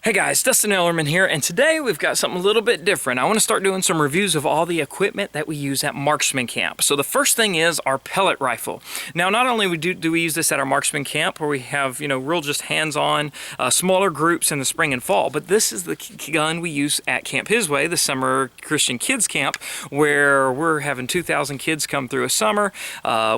Hey guys, Dustin here, and today we've got something a little bit different. I want to start doing some reviews of all the equipment that we use at Marksman Camp. So the first thing is our pellet rifle. Now, not only do we use this at our Marksman Camp, where we have, real just hands-on, smaller groups in the spring and fall, but this is the gun we use at Camp His Way, the summer Christian kids camp, where we're having 2,000 kids come through a summer.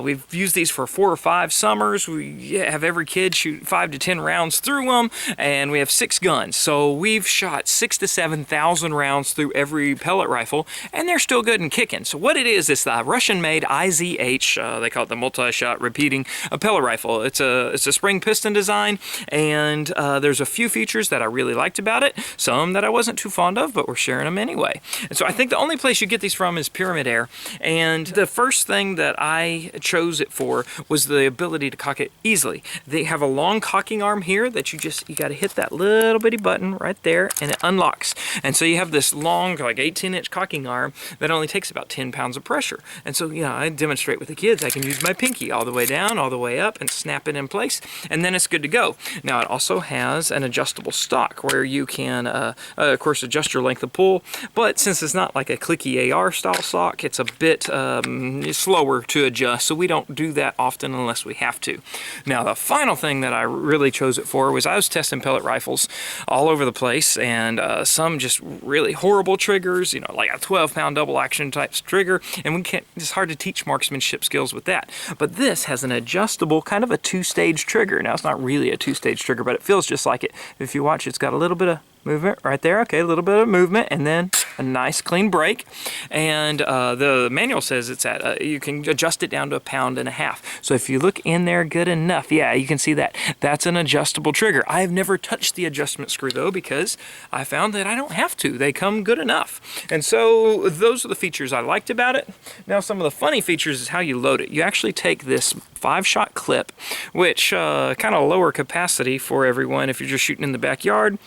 We've used these for 4 or 5 summers. We have every kid shoot 5 to 10 rounds through them, and we have 6 guns. So we've shot 6,000 to 7,000 rounds through every pellet rifle, and they're still good and kicking. So what it is the Russian-made IZH, they call it the multi-shot repeating pellet rifle. It's a spring piston design, and there's a few features that I really liked about it, some that I wasn't too fond of, but we're sharing them anyway. And so I think the only place you get these from is Pyramid Air, and the first thing that I chose it for was the ability to cock it easily. They have a long cocking arm here that you got to hit that little bitty button right there and it unlocks. And so you have this long, like 18-inch cocking arm that only takes about 10 pounds of pressure. And so, I demonstrate with the kids. I can use my pinky all the way down, all the way up, and snap it in place, and then it's good to go. Now, it also has an adjustable stock where you can, of course, adjust your length of pull, but since it's not like a clicky AR style stock, it's a bit slower to adjust, so we don't do that often unless we have to. Now, the final thing that I really chose it for was I was testing pellet rifles all over the place, and some just really horrible triggers, like a 12-pound double action type trigger, and it's hard to teach marksmanship skills with that. But this has an adjustable, kind of a 2-stage trigger. Now, it's not really a 2-stage trigger, but it feels just like it. If you watch, it's got a little bit of movement right there. Okay, a little bit of movement, and then a nice clean break. And the manual says it's at you can adjust it down to 1.5 pounds. So if you look in there good enough, yeah, you can see that that's an adjustable trigger. I've never touched the adjustment screw though, because I found that I don't have to. They come good enough. And so those are the features I liked about it. Now, some of the funny features is how you load it. You actually take this 5-shot clip, which kind of lower capacity for everyone if you're just shooting in the backyard.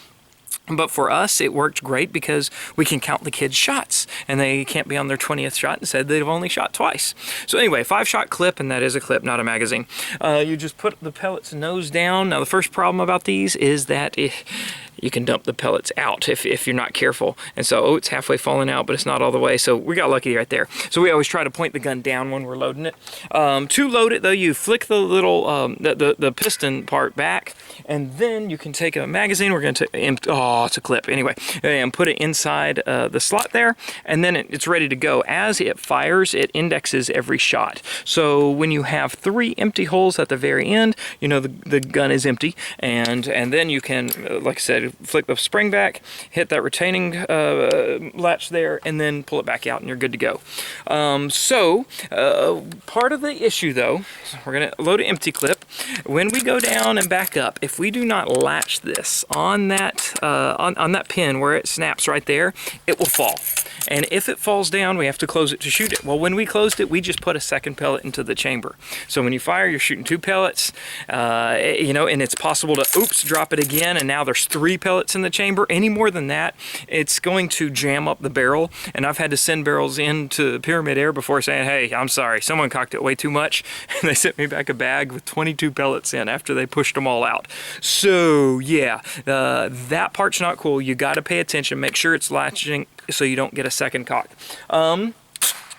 But for us, it worked great because we can count the kids' shots, and they can't be on their 20th shot and said they've only shot twice. So anyway, 5-shot clip, and that is a clip, not a magazine. You just put the pellet's nose down. Now, the first problem about these is that you can dump the pellets out if you're not careful. And so, it's halfway falling out, but it's not all the way. So we got lucky right there. So we always try to point the gun down when we're loading it. To load it though, you flick the little the piston part back, and then you can take a magazine. We're going to it's a clip anyway, and put it inside the slot there, and then it's ready to go. As it fires, it indexes every shot. So when you have 3 empty holes at the very end, the gun is empty, and then you can, like I said, flick the spring back, hit that retaining latch there, and then pull it back out, and you're good to go. Part of the issue though, we're going to load an empty clip. When we go down and back up, if we do not latch this on that on that pin where it snaps right there, it will fall. And if it falls down, we have to close it to shoot it. Well, when we closed it, we just put a second pellet into the chamber. So when you fire, you're shooting 2 pellets, and it's possible to, drop it again, and now there's 3 pellets in the chamber. Any more than that, it's going to jam up the barrel. And I've had to send barrels into Pyramid Air before saying, hey, I'm sorry, someone cocked it way too much. And they sent me back a bag with 22 pellets in after they pushed them all out. So yeah, that part's not cool. You got to pay attention, make sure it's latching so you don't get a second cock.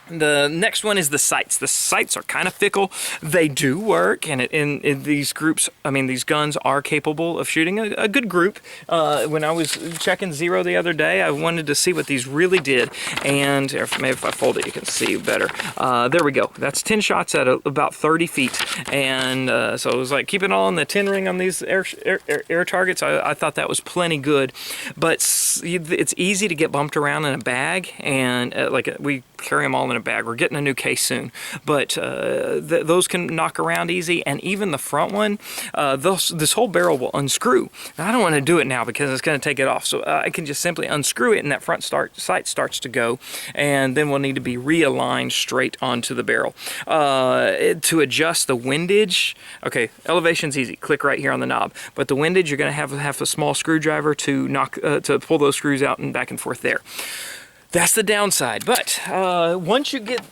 The next one is the sights. The sights are kind of fickle. They do work, and in these groups, these guns are capable of shooting a good group. When I was checking Zero the other day, I wanted to see what these really did, and maybe if I fold it, you can see better. There we go. That's 10 shots at about 30 feet, and so it was like keeping all in the 10 ring on these air targets. I thought that was plenty good, but it's easy to get bumped around in a bag, and we carry them all in a bag. We're getting a new case soon, but those can knock around easy, and even the front one, this whole barrel will unscrew. Now, I don't want to do it now because it's going to take it off, so I can just simply unscrew it, and that front sight starts to go, and then we'll need to be realigned straight onto the barrel. To adjust the windage, okay, elevation's easy. Click right here on the knob, but the windage, you're going to have a small screwdriver to pull those screws out and back and forth there. That's the downside, but once you get,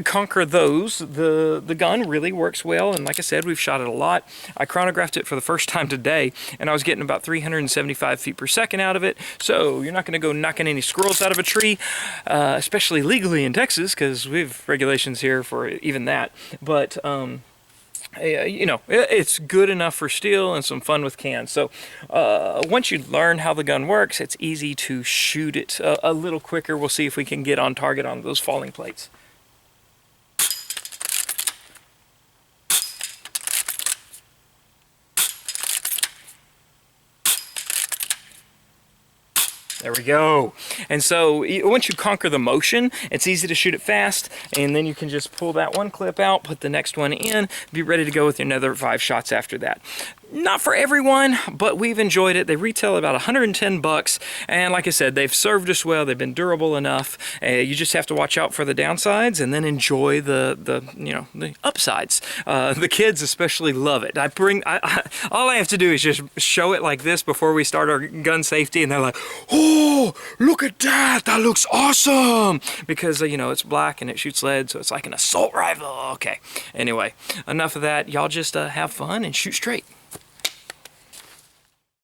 conquer those, the gun really works well. And like I said, we've shot it a lot. I chronographed it for the first time today, and I was getting about 375 feet per second out of it. So you're not going to go knocking any squirrels out of a tree, especially legally in Texas, because we have regulations here for even that. But it's good enough for steel and some fun with cans. So once you learn how the gun works, it's easy to shoot it a little quicker. We'll see if we can get on target on those falling plates. There we go. And so once you conquer the motion, it's easy to shoot it fast, and then you can just pull that one clip out, put the next one in, be ready to go with another 5 shots after that. Not for everyone, but we've enjoyed it. They retail about 110 bucks, and like I said, they've served us well. They've been durable enough. You just have to watch out for the downsides and then enjoy the upsides. The kids especially love it. All I have to do is just show it like this before we start our gun safety, and they're like, "Oh, look at that! That looks awesome!" Because it's black and it shoots lead, so it's like an assault rifle. Okay. Anyway, enough of that. Y'all just have fun and shoot straight.